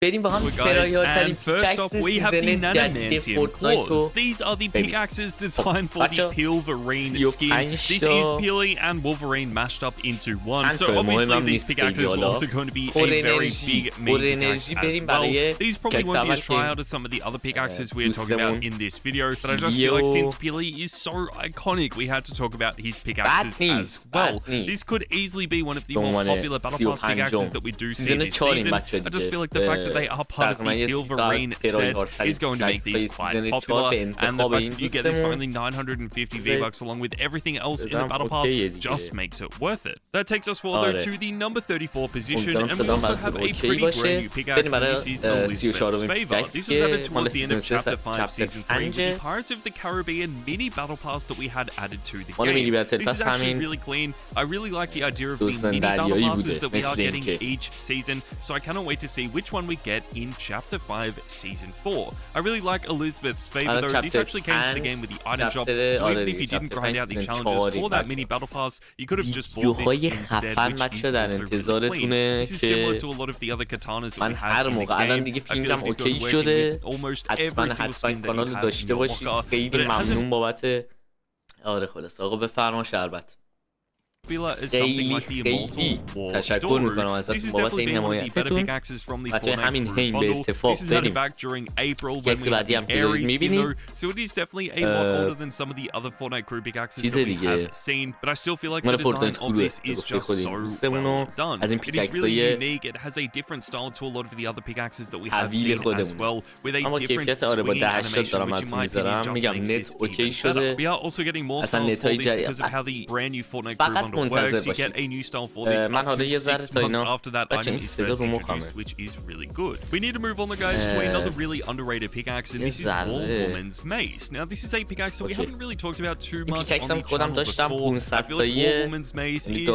بریم با هم ترای‌ترین پیکاکس سیزن جدید فورتنایت رو These are the pickaxes designed for the Wolverine skin. This is Peely and Wolverine mashed up into one. So obviously these pickaxes are also going to be a very big main pickaxe as well. These probably won't be as tryout as some of the other pickaxes we're talking about in this video, but I just feel like since Peely is so iconic, we had to talk about his pickaxes as well. This could easily be one of the more popular Battle Pass pickaxes that we do see this season. I just feel like the fact that they are part of the Wolverine set is going to make these quite popular, and the fact that you get this for only 950 V-Bucks along with everything else in the Battle Pass just makes it worth it. That takes us forward to the number 34 position, and we also have a pretty brand new pickaxe, and this is Elizabeth's Favor. This was added towards the end of Chapter 5 Season 3 with the Pirates of the Caribbean mini Battle Pass that we had added to the game. This is actually really clean. I really like the idea of the mini Battle Passes that we are getting each season, so I cannot wait to see which one we get in Chapter 5 Season 4. I really like Elizabeth's Favor though. This actually came to the game with the item shop, so even if you didn't grind out the challenges for that mini battle pass, you could have just bought this instead, which is also really clean. This is similar to a lot of the other katanas that we have in the game. I feel like it's going to work with almost every single skin that you have in your locker, but it hasn't... آره خلاص آقا بفرما شربت. خیلی تشکر میکنم ازتون بابت این حمایتتون. بچه همین هین به اتفاق بریم پیکاکس بعدی هم که میبینیم چیز دیگه مال فورتنایت کروه گفته خودیم دوستمونو از این پیکاکس های حویل خودمون اما کیفیت آره با 1080 دارم براتون میذارم میگم نت اوکی شده اصلا نت های جدید فقط منتظر باشید من حالا یه ذره تا اینا بچه این صدا رو مخمه We need to move on guys to another really underrated pickaxe and this is Woman's Mace. Now this is a pickaxe that we haven't really talked about too much on the channel before. I feel like Woman's Mace is a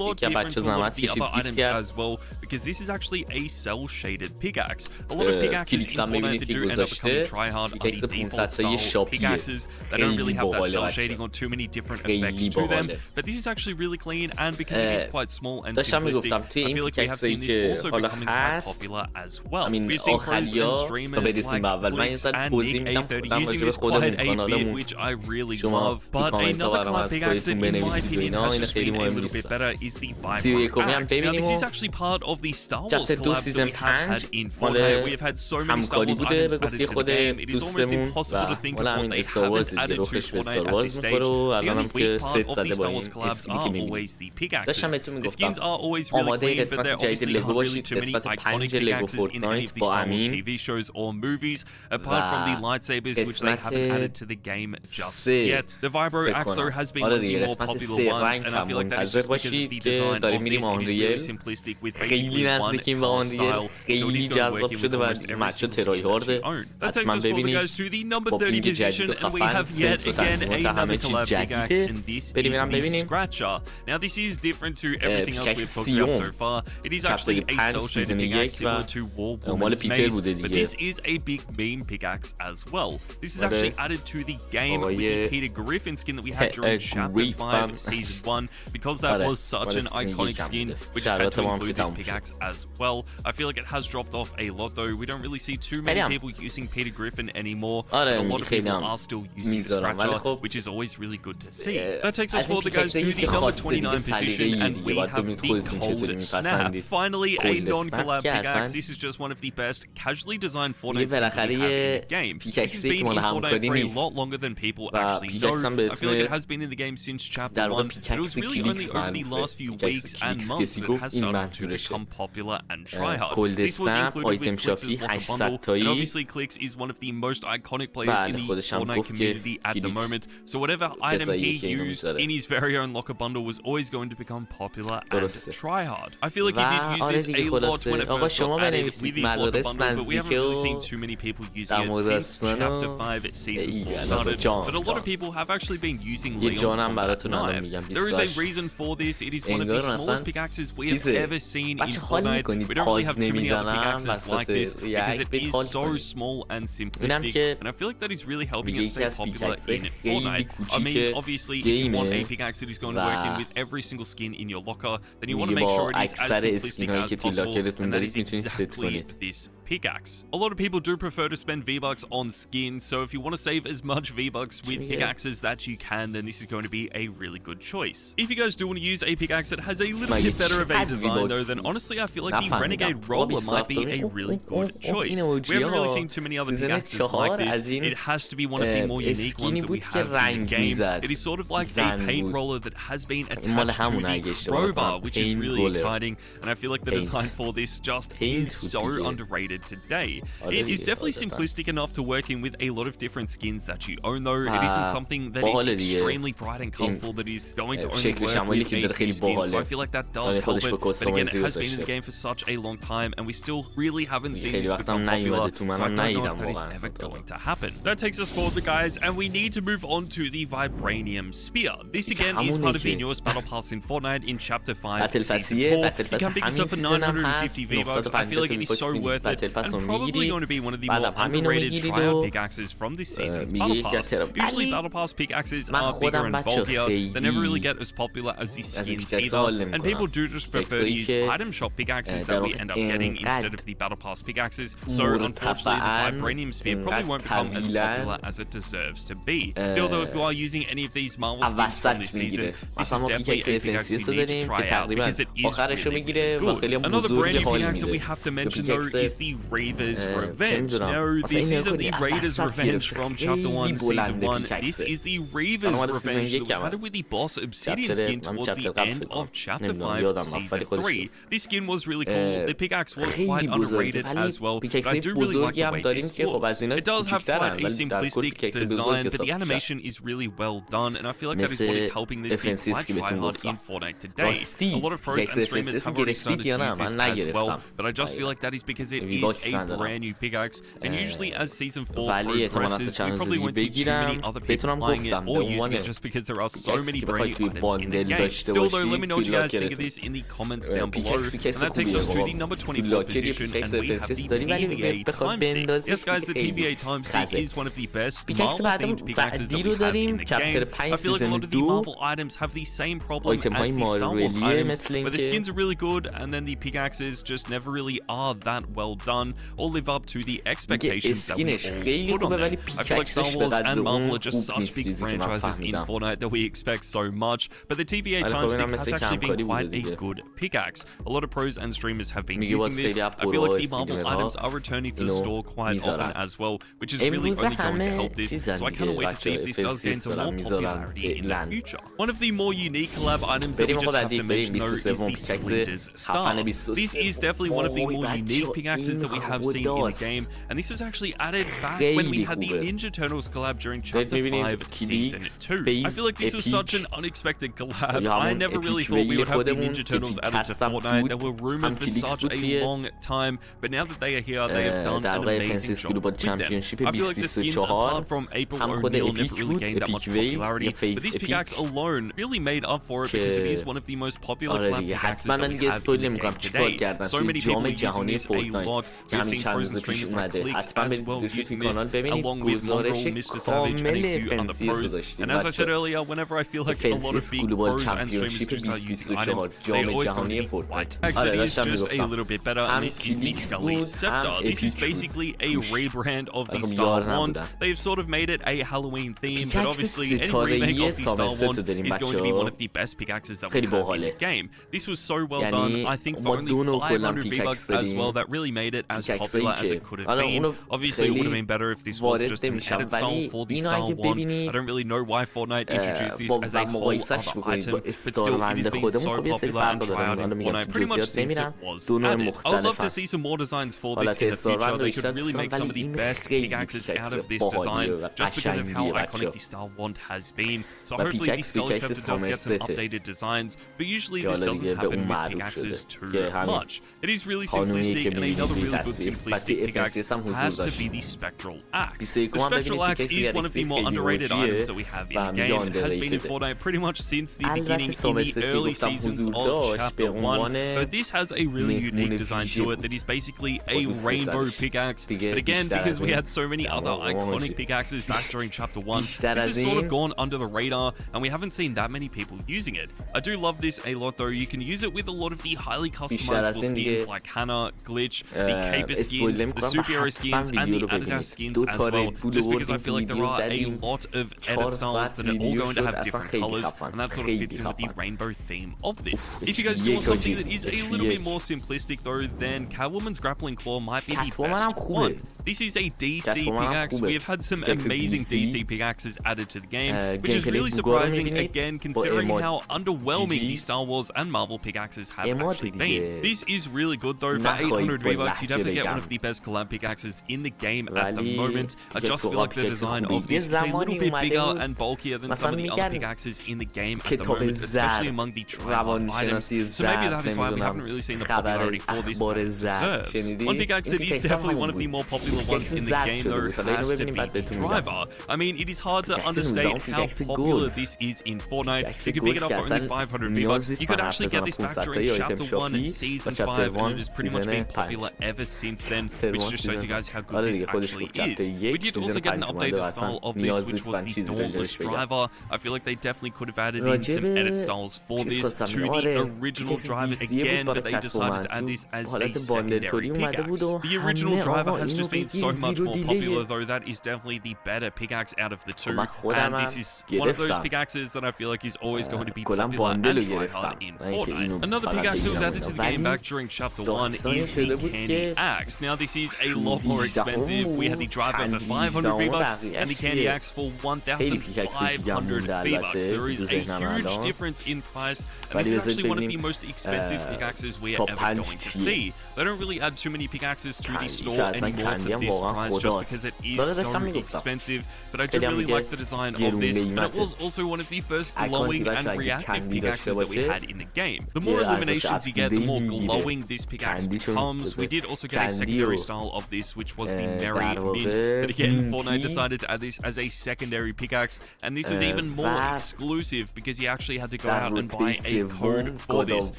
lot different from a lot of the other items as well because this is actually a cell shaded pickaxe. A lot of pickaxes in Fortnite that do end up becoming tryhard are the default style pickaxes that don't really have that cell shading or too many different effects to them. But this is actually really clean and because it is quite small and simplistic, I feel like we have seen this also becoming quite popular as well. We've seen pros and streamers like SOLIX and Nick A30 using this quite a bit, which I really love. But another collab pickaxe that in my opinion has just been a little bit better is the Vibro Axe. Now this is actually part of the Star Wars collabs that we have had in Fortnite. We have had so many Star Wars items added to the game. It is almost impossible to think of what they haven't added to Fortnite at this stage. The only weak part of the Star Wars collabs are always the pickaxes. The skins are always really clean, but there obviously are really too many iconic pickaxes in any of the Star Wars TV shows or movies, apart from the lightsabers, which they haven't added to the game just yet. The Vibro Axe though has been one of the more popular ones, and I feel like that is just because the design of this is really simplistic with basically one core style, so it is going to work in with almost every single skin that you own. That takes us forward guys to the number 30 position, and we have yet again another collab pickaxe, and this is the Scratcher. Now this is different to everything else we've talked about so far. It is actually a cell shaded pickaxe similar to Woman's Mace, but this is a big meme pickaxe as well. This is actually added to the game with the Peter Griffin skin that we had during Chapter 5 Season 1 because that was such an iconic skin. We just had to include this pickaxe as well. I feel like it has dropped off a lot though. We don't really see too many people using Peter Griffin anymore, but a lot of people are still using the Scratcher, which is always really good to see. That takes us forward guys to the number 29 position, and we have the Cold Snap. Finally, a non-collab pickaxe. This is just one of the best casually designed Fortnite skins we have in the game. This has been in Fortnite for a lot longer than people actually know. I feel like it has been in the game since Chapter 1, but it was really only over the last few weeks and months that it has started to become popular and tryhard. This was included with Clix's Locker Bundle, and obviously Clix is one of the most iconic players in the Fortnite community at the moment, so whatever item he used in his very own Locker Bundle was always going to become popular and tryhard. I feel like he did use this a lot when it first got added with his Locker Bundle, but we haven't really seen too many people using it since Chapter 5 Season 4 started, but a lot of people have actually been using Leon's combat knife. There is a reason for this. It is one of the smallest pickaxes we have ever seen in Fortnite. We don't really have too many other pickaxes like this because it is so small and simplistic, and I feel like that is really helping it stay popular in Fortnite. I mean, obviously, if you want a pickaxe that is going to work in with every single skin in your locker, then you want to make sure it is as simplistic as possible, and that is exactly this pickaxe. A lot of people do prefer to spend V-Bucks on skins, so if you want to save as much V-Bucks with pickaxes that you can, then this is going to be a really good choice. If you guys do want to use a pickaxe that has a little bit better of a design though, then honestly I feel like the Renegade Roller might be a really good choice. We haven't really seen too many other pickaxes like this. It has to be one of the more unique ones that we have in the game. It is sort of like a paint roller that has been attached to the crowbar, which is really exciting, and I feel like the design for this just is so underrated today. It is definitely simplistic enough to working with a lot of different skins that you own though. It isn't something that is extremely bright and colorful that is going to only work with a few skins, so I feel like that does help it, but again, it has been in the game for such a long time and we still really haven't seen this become popular, so I don't know if that is ever going to happen. That takes us forward, guys, and we need to move on to the Vibranium Spear. This again is part of the newest Battle Pass in Fortnite in Chapter 5, Season 4. You can pick this up for 950 V-Bucks. I feel like it is so worth it, and probably going to be one of the more underrated try-out pickaxes from this season's Battle Pass. Usually Battle Pass pickaxes are bigger and bulkier, they never really get as popular as the skins either, and people do just prefer to use item shop pickaxes that we end up getting instead of the Battle Pass pickaxes, so unfortunately the Vibranium Spear probably won't become as popular as it deserves to be. Still though, if you are using any of these Marvel skins from this season, this is definitely a pickaxe you need to try out because it is really good. Another brand new pickaxe that we have to mention though is the Raver's Revenge. Now this isn't the Raiders Revenge from Chapter 1 Season 1, this is the Raver's Revenge that was added with the boss Obsidian skin towards the end of Chapter 5 Season 3. This skin was really cool, the pickaxe was quite underrated as well, but I do really like the way this looks. It does have quite a simplistic design, but the animation is really well done, and I feel like that is what is helping this be quite tryhard in Fortnite today. A lot of pros and streamers have already started to use this as well, but I just feel like that is because it is a brand new pickaxe, and usually as Season 4 progresses, we probably won't see too many other people buying it or using it just because there are so many brand new items in the game. Still though, let me know what you guys think of this in the comments down below, and that takes us to the number 24 position, and we have the TVA Time Stick. Yes guys, the TVA Time Stick is one of the best Marvel-themed pickaxes that we have in the game. I feel like a lot of the Marvel items have the same problem as the Star Wars items, where the skins are really good, and then the pickaxes just never really are that well done, or live up to the expectations that we all put on them. I feel like Star Wars and Marvel are just such big franchises in Fortnite that we expect so much, but the TVA Time Stick has actually been quite a good pickaxe. A lot of pros and streamers have been using this. I feel like the Marvel items are returning to the store quite often as well, which is really only going to help this, so I can't wait to see if this does gain some more popularity in the future. One of the more unique collab items that we just have to mention though is the Splinter's Staff. This is definitely one of the more unique pickaxes that we have seen in the game, and this was actually added back when we had the Ninja Turtles collab during Chapter 5 Season 2. I feel like this was such an unexpected collab. I never really thought we would have the Ninja Turtles added to Fortnite. They were rumored for such a long time, but now that they are here, they have done an amazing job with them. I feel like the skins, apart from April O'Neil, never really gained that much popularity, but this pickaxe alone really made up for it because it is one of the most popular collab pickaxes that we have in the game today. So many people using this a lot. We've seen pros and streamers like Clicks as well using this, along with Mongrel, Mr. Savage, and a few other pros. And as I said earlier, whenever I feel like a lot of big pros and streamers just start using items, they always go to be white. It is just a little bit better, and this is the Scully Scepter. This is basically a rebrand of the Star Wand. They've sort of made it a Halloween theme, but obviously any remake of the Star Wand is going to be one of the best pickaxes that we have in the game. This was so well done, I think for only 500 V-Bucks as well, that really made it as popular as it could have been. Obviously it would have been better if this was just an edit style for the Star Wand. I don't really know why Fortnite introduced this as a whole other item, but still it has been so popular and tried in Fortnite pretty much since it was added. I would love to see some more designs for this in the future. They could really make some of the best pickaxes out of this design just because of how iconic the Star Wand has been. So hopefully the Scully Scepter does get some updated designs, but usually this doesn't happen with pickaxes too much. It is really simplistic, and another really good simplistic pickaxe has to be the Spectral Axe. The Spectral Axe is one of the more underrated items that we have in the game. It has been in Fortnite pretty much since the beginning in the early seasons of Chapter 1, but this has a really unique design to it that is basically a rainbow pickaxe. But again, because we had so many other iconic pickaxes back during Chapter 1, this has sort of gone under the radar, and we haven't seen that many many people using it. I do love this a lot though. You can use it with a lot of the highly customizable skins like Hannah, Glitch, the Caper skins, the Superhero skins, and the Adidas skins as well. Just because I feel like there are a lot of edit styles that are all going to have different colors, and that sort of fits in with the rainbow theme of this. If you guys do want something that is a little bit more simplistic though, then Catwoman's Grappling Claw might be the best one. This is a DC pickaxe. We have had some amazing DC pickaxes added to the game, which is really surprising again considering how underwhelming the Star Wars and Marvel pickaxes have actually been. This is really good though. For 800 V-Bucks, you definitely get one of the best collab pickaxes in the game at the moment. I just feel like the design of this is a little bit bigger and bulkier than some of the other pickaxes in the game at the moment, especially among the Try items. So maybe that is why we haven't really seen the popularity for this that it deserves. One pickaxe that is definitely one of the more popular ones in the game though has to be the driver. I mean, it is hard to understate how popular this is in Fortnite. You can pick it up for only 500 V-Bucks. You could actually get this back during Chapter 1 and Season 5, and it has pretty much been popular ever since then, which just shows you guys how good this actually is. We did also get an updated style of this, which was the Dauntless driver. I feel like they definitely could have added in some edit styles for this to the original driver again, but they decided to add this as a secondary pickaxe. The original driver has just been so much more popular though. That is definitely the better pickaxe out of the two, and this is one of those pickaxes that I feel like is always going to be popular and try hard in Fortnite. Another pickaxe that was added to the game back during Chapter 1 is the Candy Axe. Now this is a lot more expensive. We had the driver for 500 V-Bucks and the Candy Axe for 1,500 V-Bucks. There is a huge difference in price, and this is actually one of the most expensive pickaxes we are ever going to see. They don't really add too many pickaxes to the store anymore for this price just because it is so expensive, but I do really like the design of this, and it was also one of the first glowing and reactive pickaxes that we had in the game. The more illuminations you get, the more glowing this pickaxe becomes. We did also get a secondary style of this, which was the Merry Mint, but again, Fortnite decided to add this as a secondary pickaxe, and this is even more exclusive because you actually had to go out and buy a code for this. It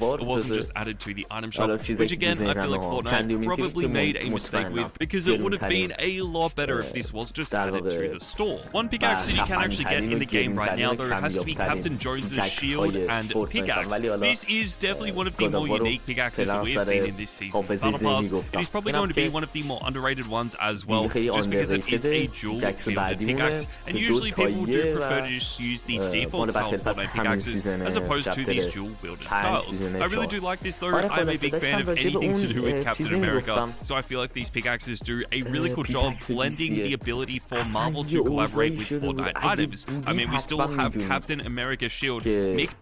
wasn't just added to the item shop, which again, I feel like Fortnite probably made a mistake with, because it would have been a lot better if this was just added to the store. One pickaxe that you can actually get in the game right now though has to be Captain Jones's shield and pickaxe. This is definitely one of the more unique pickaxes that we have seen in this season's Battle Pass. It is probably going to be one of the more underrated ones as well, just because it is a dual wielded pickaxe, and usually people do prefer to just use the default style Fortnite pickaxes as opposed to these dual wielded styles. I really do like this though. I'm a big fan of anything to do with Captain America, so I feel like these pickaxes do a really cool job blending the ability for Marvel to collaborate with Fortnite items. I mean, we still have Captain America's shield mixed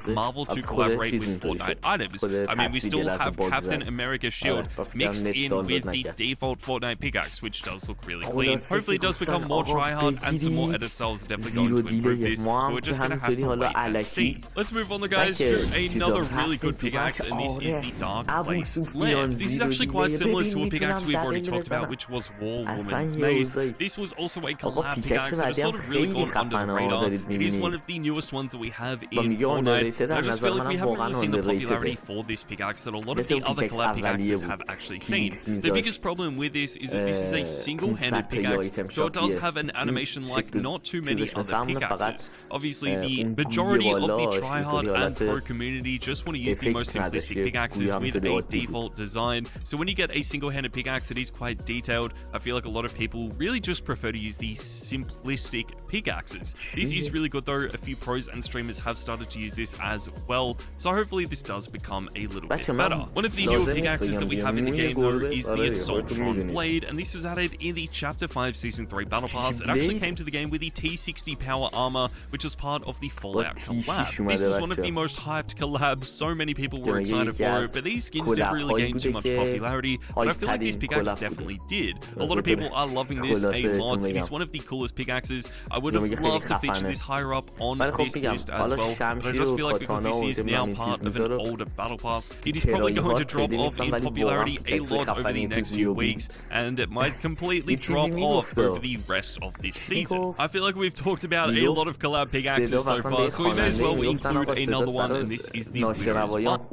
Marvel to collaborate with Fortnite items. I mean, we still have Captain America's shield mixed in with the default Fortnite pickaxe, which does look really clean. Hopefully it does become more tryhard, and some more edit styles are definitely going to improve this, but we're just going to have to wait and see. Let's move on, guys, to another really good pickaxe, and this is the Dark Place Lamp. This is actually quite similar to a pickaxe we've already talked about, which was War Woman's Maze. This was also a collab pickaxe that has sort of really gone under the radar. It is one of the newest ones that we have in Fortnite. I just feel like we haven't really seen the popularity for this pickaxe that a lot of the other collab pickaxes have actually seen. The biggest problem with this is that this is a single-handed pickaxe, so it does have an animation like not too many other pickaxes. Obviously, the majority of the tryhard and pro community just want to use the most simplistic pickaxes with a default design. So when you get a single-handed pickaxe that is quite detailed, I feel like a lot of people really just prefer to use the simplistic pickaxes. This is really good though. A few pros and streamers have started to use this as well, so hopefully this does become a little bit better. One of the newer pickaxes that we have in the game though is the Assaultron Blade, and this was added in the Chapter 5 Season 3 Battle Pass. It actually came to the game with the T60 power armor, which was part of the Fallout collab. This was one of the most hyped collabs, so many people were excited for it, but these skins never really gained too much popularity, but I feel like these pickaxes definitely did. A lot of people are loving this a lot. It is one of the coolest pickaxes. I would have loved to feature this higher up on this list as well, but I just feel like because this is now part of an older Battle Pass, it is probably going to drop off in popularity a lot over the next few weeks, and it might completely drop off over the rest of this season. I feel like we've talked about a lot of collab pickaxes so far, so we may as well include another one, and this is the Winner's Butt.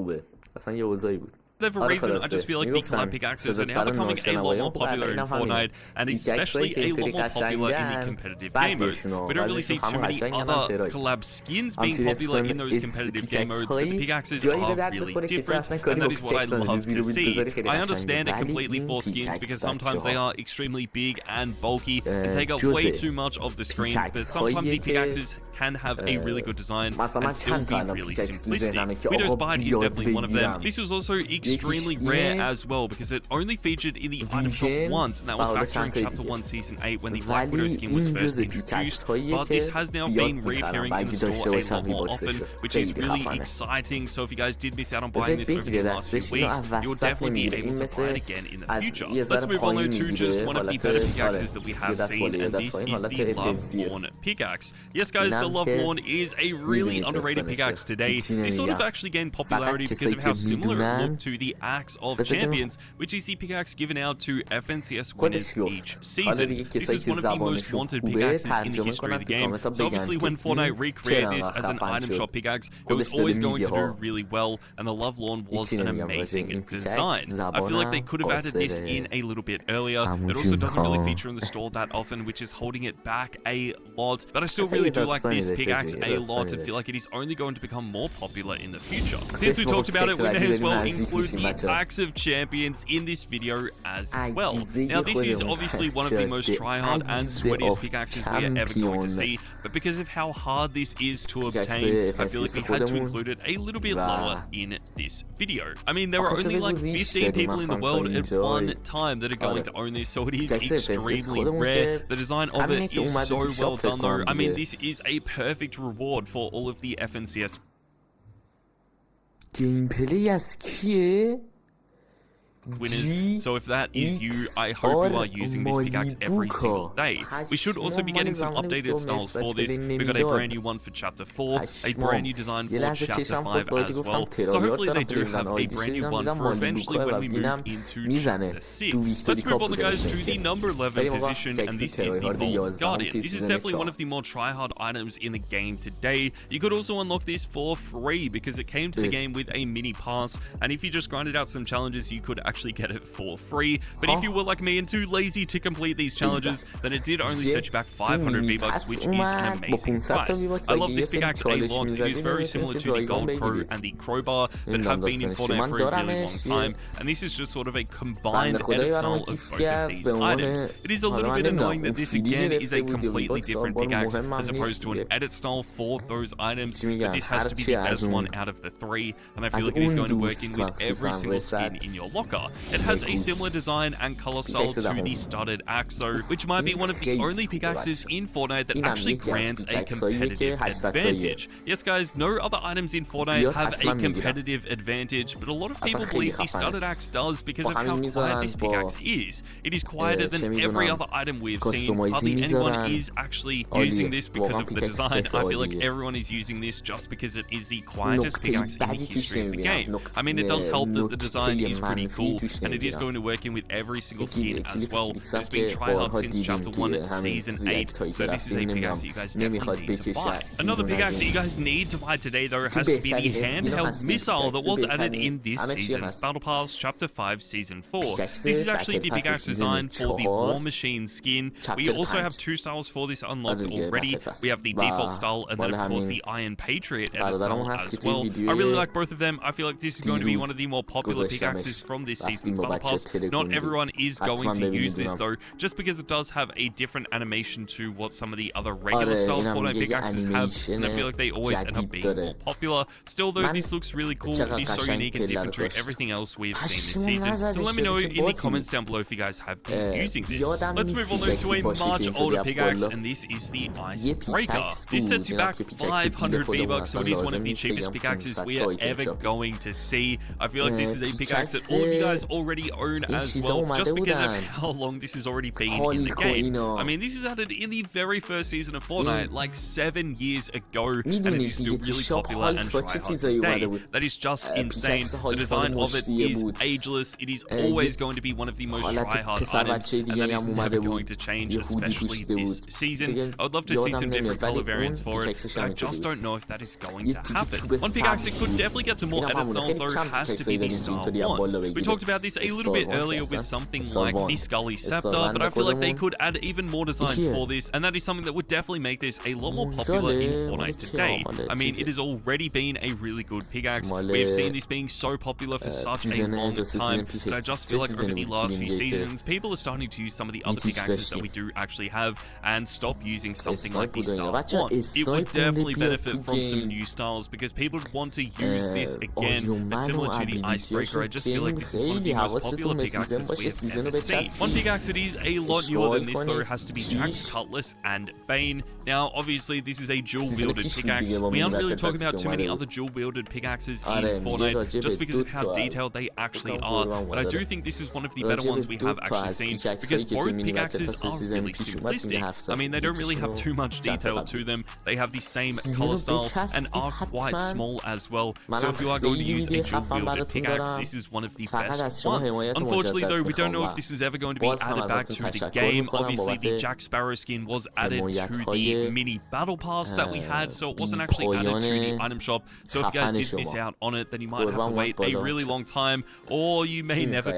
whatever reason, I just feel like the collab pickaxes are now becoming a lot more popular in Fortnite, and especially a lot more popular in the competitive game modes. We don't really see too many other collab skins being popular in those competitive game modes, but the pickaxes are really different, and that is what I love to see. I understand it completely for skins because sometimes they are extremely big and bulky and take up way too much of the screen, but sometimes the pickaxes can have a really good design and still be really simplistic. Widow's Bite is definitely one of them. This was also extremely rare as well because it only featured in the item shop once, and that was back during Chapter 1 Season 8 when the Black Widow skin was first introduced, but this has now been reappearing in the store a lot more often, which is really exciting. So if you guys did miss out on buying this over the last few weeks, you'll definitely be able to buy it again in the future. Let's move on though to just one of the better pickaxes that we have seen, and this is the Lovelorn pickaxe. Yes guys, the Lovelorn is a really underrated pickaxe today. This sort of actually gained popularity because of how similar it looked to the Axe of Champions, which is the pickaxe given out to FNCS winners each season. This is one of the most wanted pickaxes in the history of the game, so obviously when Fortnite recreated this as an item shop pickaxe, it was always going to do really well, and the Lovelorn was an amazing design. I feel like they could have added this in a little bit earlier. It also doesn't really feature in the store that often, which is holding it back a lot, but I still really do like this pickaxe a lot and feel like it is only going to become more popular in the future. Since we talked about it, we may as well include the Axe of Champions in this video as well. Now this is obviously one of the most tryhard and sweatiest pickaxes we are ever going to see, but because of how hard this is to obtain, I feel like we had to include it a little bit lower in this video. I mean, there are only like 15 people in the world at one time that are going to own this, so it is extremely rare. The design of it is so well done though. I mean, this is a perfect reward for all of the FNCS. Gameplay از کیه؟ Winners. So if that is you, I hope you are using this pickaxe every single day. We should also be getting some updated styles for this. We got a brand new one for Chapter 4, a brand new design for Chapter 5 as well. So hopefully they do have a brand new one for eventually when we move into Chapter 6. Let's move on guys to the number 11 position, and this is the Vault Guardian. This is definitely one of the more tryhard items in the game today. You could also unlock this for free because it came to the game with a mini pass, and if you just grinded out some challenges, you could actually get it for free. But if you were like me and too lazy to complete these challenges, then it did only set you back 500 V-Bucks, which is an amazing price. I love this pickaxe a lot. It is very similar to the Gold Pro and the Crowbar that have been in Fortnite for a really long time, and this is just sort of a combined edit style of both of these items. It is a little bit annoying that this again is a completely different pickaxe as opposed to an edit style for those items, but this has to be the best one out of the three, and I feel like it is going to work in with every single skin in your locker. It has a similar design and color style to the studded axe though, which might be one of the only pickaxes in Fortnite that actually grants a competitive advantage. Yes guys, no other items in Fortnite have a competitive advantage, but a lot of people believe the studded axe does because of how quiet this pickaxe is. It is quieter than every other item we've seen. Hardly anyone is actually using this because of the design. I feel like everyone is using this just because it is the quietest pickaxe in the history of the game. I mean, it does help that the design is pretty cool, and it is going to work in with every single skin as well. It's been tryhard since Chapter 1 Season 8, so this is a pickaxe that you guys definitely need to buy. Another pickaxe that you guys need to buy today though has to be the handheld missile that was added in this season's Battle Pass Chapter 5 Season 4. This is actually the pickaxe design for the War Machine skin. We also have two styles for this unlocked already. We have the default style and then of course the Iron Patriot edit style as well. I really like both of them. I feel like this is going to be one of the more popular pickaxes from this season's Battle Pass. Not everyone is going to use this though, just because it does have a different animation to what some of the other regular style Fortnite pickaxes have, and I feel like they always end up being more popular. Still though, this looks really cool. It is so unique and different to everything else we've seen this season. So let me know in the comments down below if you guys have been using this. Let's move on to a much older pickaxe, and this is the Icebreaker. This sets you back 500 V-Bucks, so it is one of the cheapest pickaxes we are ever going to see. I feel like this is a pickaxe that all of you guys guys already own as well, just because of how long this has already been in the game. I mean, this is added in the very first season of Fortnite, like 7 years ago, and it is still really popular and tryhard today. That is just insane. The design of it is ageless. It is always going to be one of the most tryhard items, and that is never going to change, especially this season. I would love to see some different color variants for it, but I just don't know if that is going to happen. One pickaxe that could definitely get some more edits on, though, has to be the Star Wand. We talked about this a little bit earlier with something like the Scully Scepter, but I feel like they could add even more designs for this, and that is something that would definitely make this a lot more popular in Fortnite today. I mean, it has already been a really good pickaxe. We've seen this being so popular for such a long time, but I just feel like over the last few seasons, people are starting to use some of the other pickaxes that we do actually have and stop using something like the Star Wand. It would definitely benefit from some new styles because people would want to use this again, but similar to the Icebreaker, I just feel like this is one of the most popular pickaxes we've ever seen. One pickaxe that is a lot newer than this, though, has to be Jack's Cutlass and Bane. Now, obviously, this is a dual-wielded pickaxe. We aren't really talking about too many other dual-wielded pickaxes in Fortnite just because of how detailed they actually are, but I do think this is one of the better ones we have actually seen because both pickaxes are really simplistic. I mean, they don't really have too much detail to them. They have the same color style and are quite small as well, so if you are going to use a dual-wielded pickaxe, this is one of the best ones. Unfortunately, though, we don't know if this is ever going to be added back to the game. Obviously, the Jack Sparrow skin was added to the mini battle pass that we had, so it wasn't actually added to the item shop. So if you guys did miss out on it, then you might have to wait a really long time, or you may never.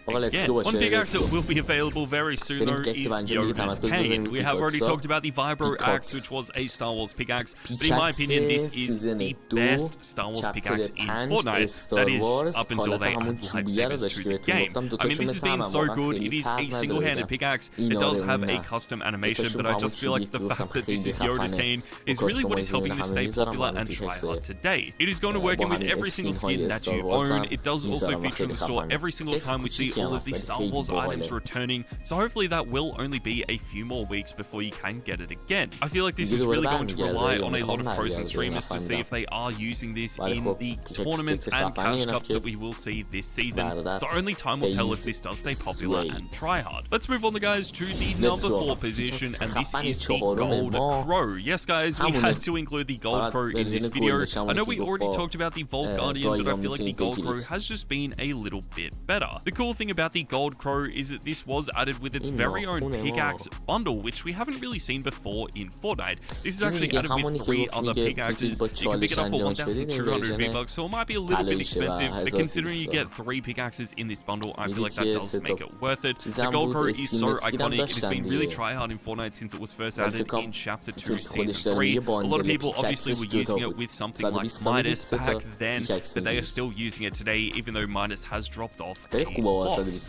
Again, one pickaxe that will be available very soon, though, is Yoda's Cane. We have already talked about the Vibro Axe, which was a Star Wars pickaxe, but in my opinion, this is the best Star Wars pickaxe in Fortnite. That is, up until they add lightsabers to the game. I mean, this has been so good. It is a single-handed pickaxe. It does have a custom animation, but I just feel like the fact that this is Yoda's Cane is really what is helping this stay popular and tryhard today. It is going to work in with every single skin that you own. It does also feature in the store every single time we see all of the Star Wars items returning, so hopefully that will only be a few more weeks before you can get it again. I feel like this is really going to rely on a lot of pros and streamers to see if they are using this in the tournaments and cash cups that we will see this season, so only time will tell if this does stay popular and tryhard. Let's move on, guys, to the number 4 position, and this is the Gold Crow. Yes, guys, we had to include the Gold Crow in this video. I know we already talked about the Vault Guardian, but I feel like the Gold Crow has just been a little bit better. The cool thing about the Gold Crow is that this was added with its very own pickaxe bundle, which we haven't really seen before in Fortnite. This is actually added with 3 other pickaxes. You can pick it up for 1,200 V-Bucks, so it might be a little bit expensive, but considering you get 3 pickaxes in this bundle, I feel like that does make it worth it. The Gold Crow is so iconic. It has been really tryhard in Fortnite since it was first added in Chapter 2 Season 3. A lot of people obviously were using it with something like Midas back then, but they are still using it today, even though Midas has dropped off a lot.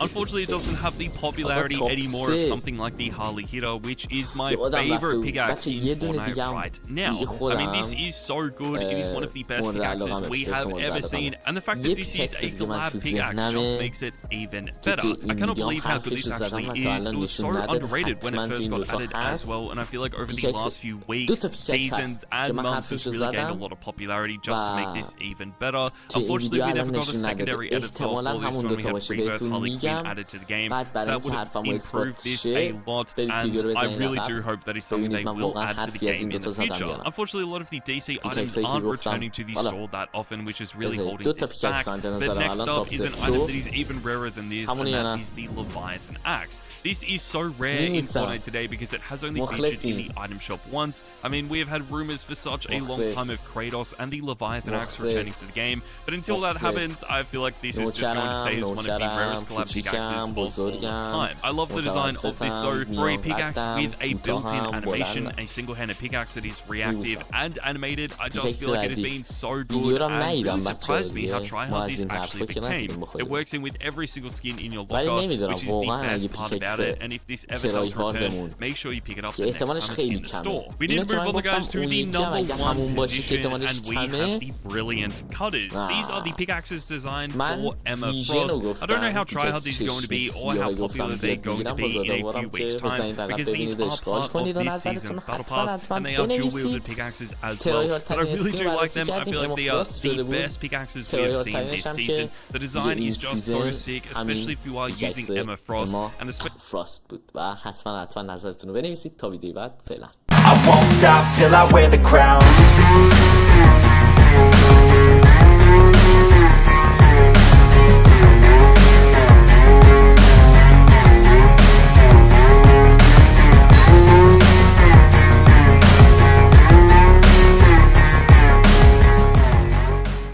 Unfortunately, it doesn't have the popularity anymore of something like the Harley Hitter, which is my favorite pickaxe in Fortnite right now. I mean, this is so good. It is one of the best pickaxes we have ever seen, and the fact that this is a collab pickaxe just makes it even better. I cannot believe how good this actually is. It was so underrated when it first got added as well, and I feel like over the last few weeks, seasons, and months has really gained a lot of popularity just to make this even better. Unfortunately, we never got a secondary editor for this when we had Rebirth Harley Quinn added to the game, so that would have improved this a lot, and I really do hope that is something they will add to the game in the future. Unfortunately, a lot of the DC items aren't returning to the store that often, which is really holding this back. But next up is an item that is even rarer than this, and that is the Leviathan Axe. This is so rare in Fortnite today because it has only featured in the item shop once. I mean, we have had rumors for such a long time of Kratos and the Leviathan Axe returning to the game, but until that happens, I feel like this is just going to stay as one of the rarest collab pickaxes of all time. I love the design of this though. For a pickaxe with a built-in animation, a single-handed pickaxe that is reactive and animated, I just feel like it has been so good and really surprised me how tryhard this actually became. It works in with every single skin in your locker, which is the best part about it, and if this ever does return, make sure you pick it up the next time it's in the store. We need to move on, guys, to the number 1 position, and we have the Brilliant Cutters. These are the pickaxes designed for Emma Frost. I don't know how tryhard these are going to be or how popular they're going to be in a few weeks' time, because these are part of this season's battle pass, and they are dual-wielded pickaxes as well. But I really do like them. I feel like they are the best pickaxes we have seen this season. The design is just so sick, especially if you are using Emma Frost. And Frost بود و حتما نظرتون رو بنویسید تا ویدیو بعد. فعلا I won't stop till I wear the crown.